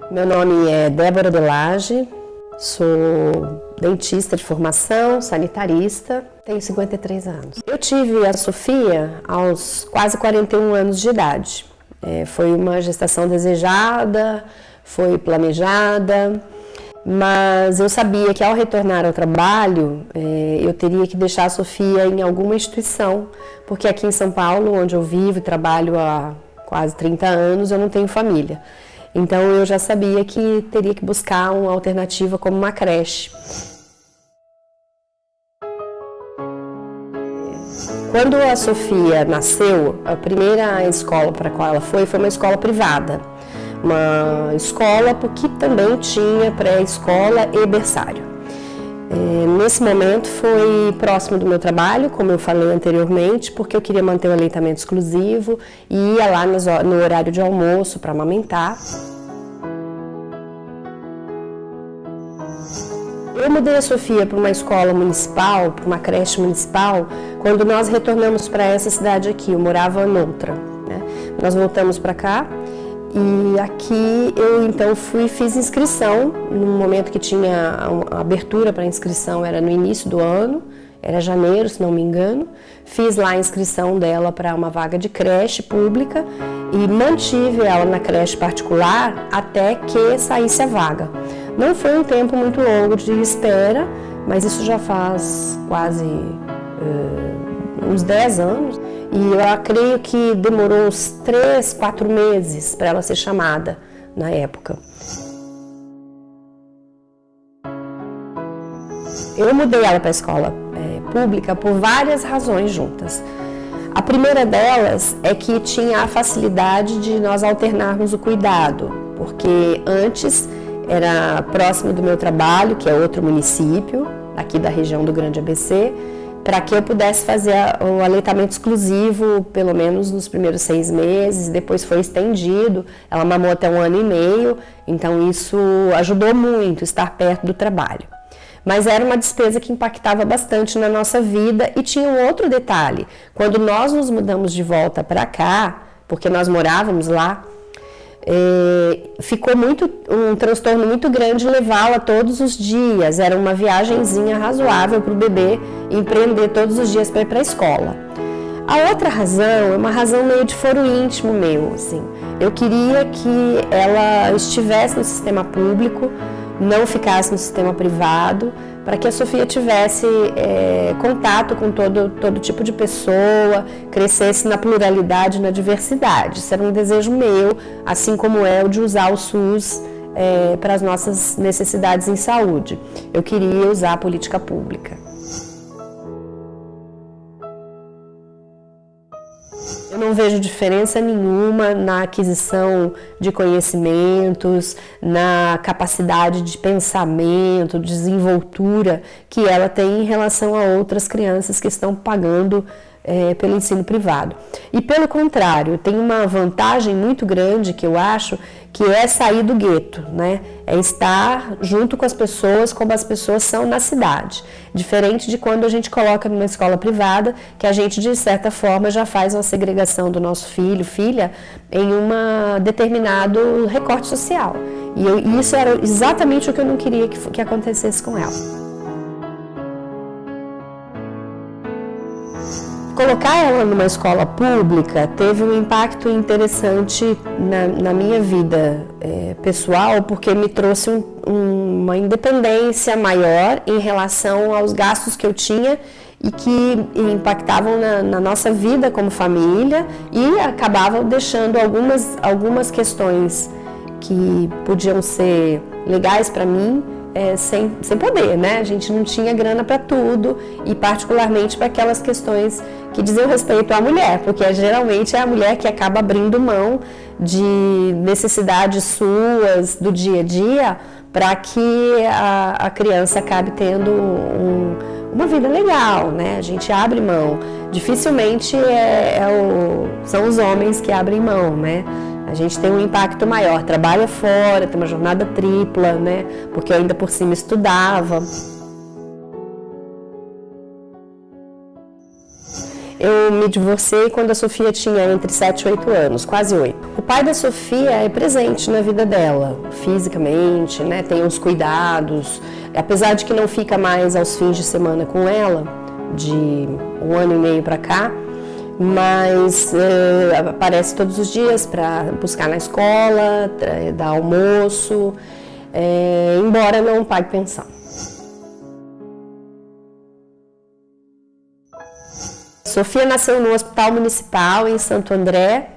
Meu nome é Débora Delage, sou dentista de formação, sanitarista, tenho 53 anos. Eu tive a Sofia aos quase 41 anos de idade. Foi uma gestação desejada, foi planejada, mas eu sabia que ao retornar ao trabalho, eu teria que deixar a Sofia em alguma instituição, porque aqui em São Paulo, onde eu vivo e trabalho há quase 30 anos, eu não tenho família. Então eu já sabia que teria que buscar uma alternativa como uma creche. Quando a Sofia nasceu, a primeira escola para a qual ela foi uma escola privada. Uma escola que também tinha pré-escola e berçário. Nesse momento foi próximo do meu trabalho, como eu falei anteriormente, porque eu queria manter o aleitamento exclusivo e ia lá no horário de almoço para amamentar. Eu mudei a Sofia para uma escola municipal, para uma creche municipal, quando nós retornamos para essa cidade aqui. Eu morava noutra, né? Nós voltamos para cá. E aqui eu então fiz inscrição, no momento que tinha a abertura para inscrição, era no início do ano, era janeiro, se não me engano. Fiz lá a inscrição dela para uma vaga de creche pública e mantive ela na creche particular até que saísse a vaga. Não foi um tempo muito longo de espera, mas isso já faz quase uns 10 anos. E eu creio que demorou uns 3, 4 meses para ela ser chamada na época. Eu mudei ela para a escola pública por várias razões juntas. A primeira delas é que tinha a facilidade de nós alternarmos o cuidado, porque antes era próximo do meu trabalho, que é outro município, aqui da região do Grande ABC, para que eu pudesse fazer o aleitamento exclusivo, pelo menos nos primeiros 6 meses, depois foi estendido, ela mamou até 1 ano e meio, então isso ajudou muito, estar perto do trabalho. Mas era uma despesa que impactava bastante na nossa vida e tinha um outro detalhe, quando nós nos mudamos de volta para cá, porque nós morávamos lá, ficou um transtorno muito grande levá-la todos os dias. Era uma viagenzinha razoável para o bebê empreender todos os dias para ir para a escola. A outra razão é uma razão meio de foro íntimo meu, assim. Eu queria que ela estivesse no sistema público, não ficasse no sistema privado, para que a Sofia tivesse contato com todo tipo de pessoa, crescesse na pluralidade, na diversidade. Isso era um desejo meu, assim como é o de usar o SUS para as nossas necessidades em saúde. Eu queria usar a política pública. Eu não vejo diferença nenhuma na aquisição de conhecimentos, na capacidade de pensamento, de desenvoltura que ela tem em relação a outras crianças que estão pagando pelo ensino privado. E pelo contrário, tem uma vantagem muito grande que eu acho, que é sair do gueto, né? É estar junto com as pessoas como as pessoas são na cidade. Diferente de quando a gente coloca numa escola privada, que a gente de certa forma já faz uma segregação do nosso filho, filha, em um determinado recorte social. E isso era exatamente o que eu não queria que acontecesse com ela. Colocar ela numa escola pública teve um impacto interessante na minha vida pessoal, porque me trouxe uma independência maior em relação aos gastos que eu tinha e que impactavam na nossa vida como família e acabavam deixando algumas questões que podiam ser legais para mim, sem poder, né? A gente não tinha grana para tudo e particularmente para aquelas questões que dizem respeito à mulher, porque geralmente é a mulher que acaba abrindo mão de necessidades suas do dia a dia para que a criança acabe tendo uma vida legal, né? A gente abre mão. Dificilmente são os homens que abrem mão, né? A gente tem um impacto maior, trabalha fora, tem uma jornada tripla, né? Porque eu ainda por cima estudava. Eu me divorciei quando a Sofia tinha entre 7 e 8 anos, quase 8. O pai da Sofia é presente na vida dela, fisicamente, né? Tem os cuidados, apesar de que não fica mais aos fins de semana com ela, de 1 ano e meio para cá, mas aparece todos os dias para buscar na escola, dar almoço, embora não pague pensão. Sofia nasceu no Hospital Municipal em Santo André,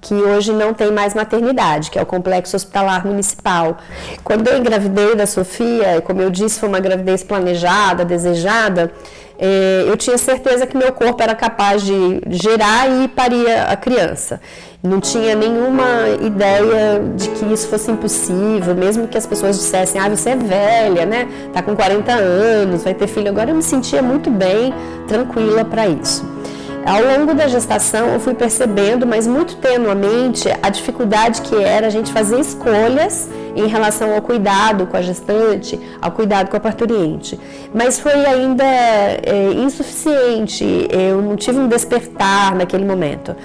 que hoje não tem mais maternidade, que é o Complexo Hospitalar Municipal. Quando eu engravidei da Sofia, como eu disse, foi uma gravidez planejada, desejada, eu tinha certeza que meu corpo era capaz de gerar e parir a criança. Não tinha nenhuma ideia de que isso fosse impossível, mesmo que as pessoas dissessem, você é velha, né? Tá com 40 anos, vai ter filho. Agora eu me sentia muito bem, tranquila para isso. Ao longo da gestação eu fui percebendo, mas muito tenuamente, a dificuldade que era a gente fazer escolhas em relação ao cuidado com a gestante, ao cuidado com a parturiente. Mas foi ainda insuficiente, eu não tive um despertar naquele momento.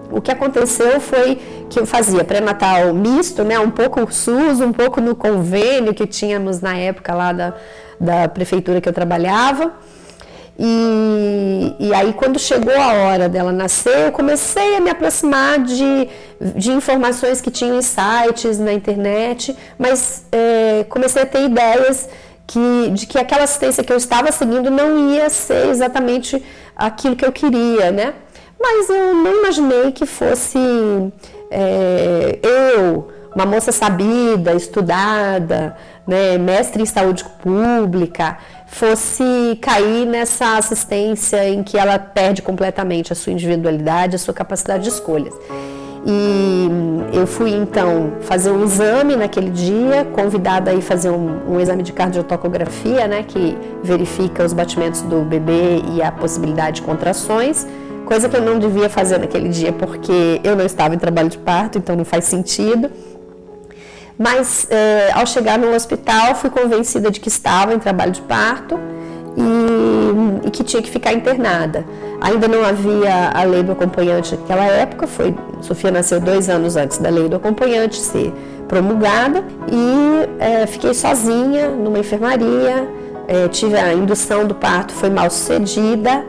O que aconteceu foi que eu fazia pré-natal misto, né, um pouco SUS, um pouco no convênio que tínhamos na época lá da prefeitura que eu trabalhava. E aí, quando chegou a hora dela nascer, eu comecei a me aproximar de informações que tinham em sites, na internet, mas comecei a ter ideias de que aquela assistência que eu estava seguindo não ia ser exatamente aquilo que eu queria, né? Mas eu não imaginei que fosse eu, uma moça sabida, estudada, né, mestre em saúde pública, fosse cair nessa assistência em que ela perde completamente a sua individualidade, a sua capacidade de escolhas. E eu fui então fazer um exame naquele dia, convidada a ir fazer um exame de cardiotocografia, né, que verifica os batimentos do bebê e a possibilidade de contrações, coisa que eu não devia fazer naquele dia porque eu não estava em trabalho de parto, então não faz sentido. Mas ao chegar no hospital fui convencida de que estava em trabalho de parto e que tinha que ficar internada. Ainda não havia a lei do acompanhante naquela época, Sofia nasceu 2 anos antes da lei do acompanhante ser promulgada e fiquei sozinha numa enfermaria, tive a indução do parto, foi mal sucedida.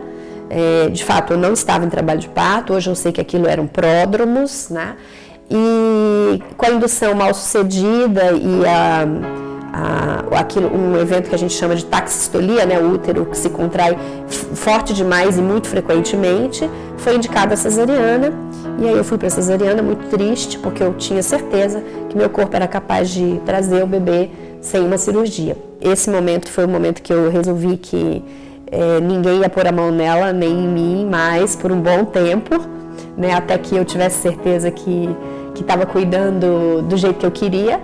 De fato, eu não estava em trabalho de parto, hoje eu sei que aquilo eram pródromos, né? E com a indução mal sucedida e um evento que a gente chama de taxistolia, né, o útero que se contrai forte demais e muito frequentemente, foi indicada a cesariana. E aí eu fui para a cesariana muito triste, porque eu tinha certeza que meu corpo era capaz de trazer o bebê sem uma cirurgia. Esse momento foi o momento que eu resolvi que ninguém ia pôr a mão nela, nem em mim mais, por um bom tempo, né, até que eu tivesse certeza que estava cuidando do jeito que eu queria.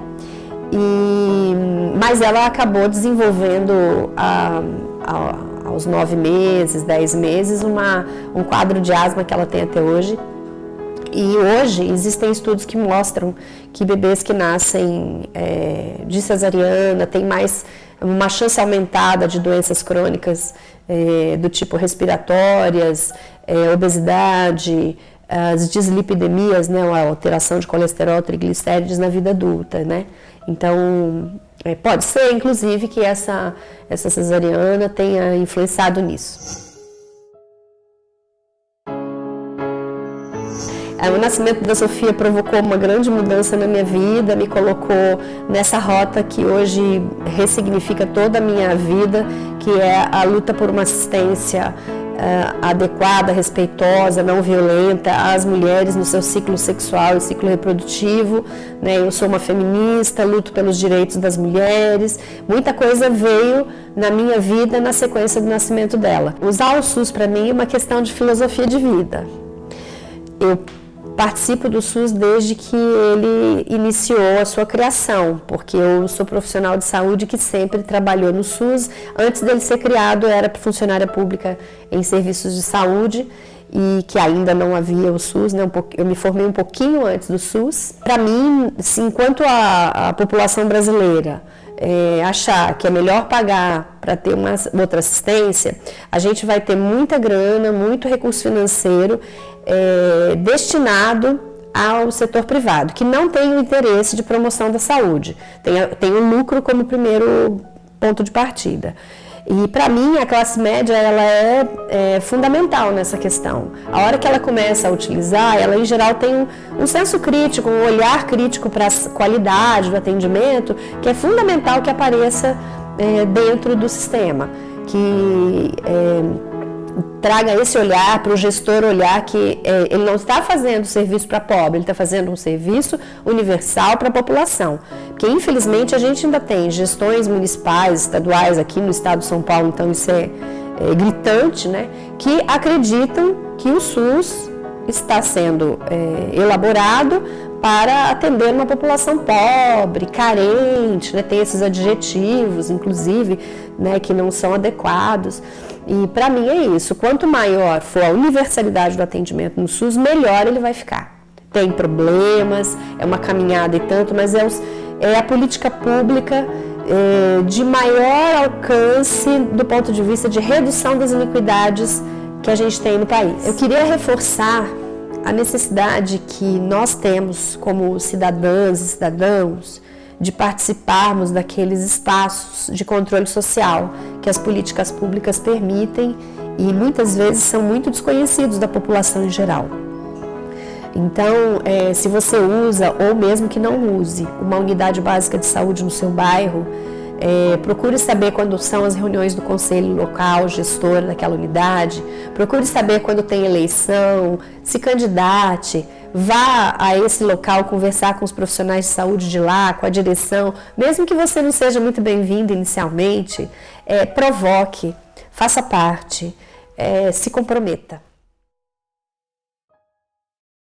Mas ela acabou desenvolvendo aos 9 meses, 10 meses, um quadro de asma que ela tem até hoje. E hoje existem estudos que mostram que bebês que nascem de cesariana têm uma chance aumentada de doenças crônicas do tipo respiratórias, obesidade, as dislipidemias, né, a alteração de colesterol, triglicérides na vida adulta, né? Então, pode ser, inclusive, que essa cesariana tenha influenciado nisso. O nascimento da Sofia provocou uma grande mudança na minha vida, me colocou nessa rota que hoje ressignifica toda a minha vida, que é a luta por uma assistência adequada, respeitosa, não violenta às mulheres no seu ciclo sexual e ciclo reprodutivo, né? Eu sou uma feminista, luto pelos direitos das mulheres. Muita coisa veio na minha vida na sequência do nascimento dela. Usar o SUS para mim é uma questão de filosofia de vida. Eu participo do SUS desde que ele iniciou a sua criação, porque eu sou profissional de saúde que sempre trabalhou no SUS. Antes dele ser criado, eu era funcionária pública em serviços de saúde e que ainda não havia o SUS, né? Eu me formei um pouquinho antes do SUS. Para mim, enquanto a população brasileira achar que é melhor pagar para ter uma outra assistência, a gente vai ter muita grana, muito recurso financeiro destinado ao setor privado, que não tem o interesse de promoção da saúde, tem o lucro como primeiro ponto de partida. E para mim a classe média ela é fundamental nessa questão. A hora que ela começa a utilizar, ela em geral tem um senso crítico, um olhar crítico para a qualidade do atendimento, que é fundamental que apareça dentro do sistema, que traga esse olhar para o gestor olhar que ele não está fazendo serviço para pobre, ele está fazendo um serviço universal para a população. Porque infelizmente a gente ainda tem gestões municipais, estaduais aqui no estado de São Paulo, então isso é gritante, né, que acreditam que o SUS está sendo elaborado para atender uma população pobre, carente, né, tem esses adjetivos, inclusive, né, que não são adequados. E para mim é isso, quanto maior for a universalidade do atendimento no SUS, melhor ele vai ficar. Tem problemas, é uma caminhada e tanto, mas é a política pública de maior alcance do ponto de vista de redução das iniquidades que a gente tem no país. Eu queria reforçar a necessidade que nós temos como cidadãs e cidadãos de participarmos daqueles espaços de controle social que as políticas públicas permitem e muitas vezes são muito desconhecidos da população em geral. Então, se você usa ou mesmo que não use uma unidade básica de saúde no seu bairro, procure saber quando são as reuniões do conselho local, gestor daquela unidade, procure saber quando tem eleição, se candidate, vá a esse local conversar com os profissionais de saúde de lá, com a direção, mesmo que você não seja muito bem-vindo inicialmente, provoque, faça parte, se comprometa.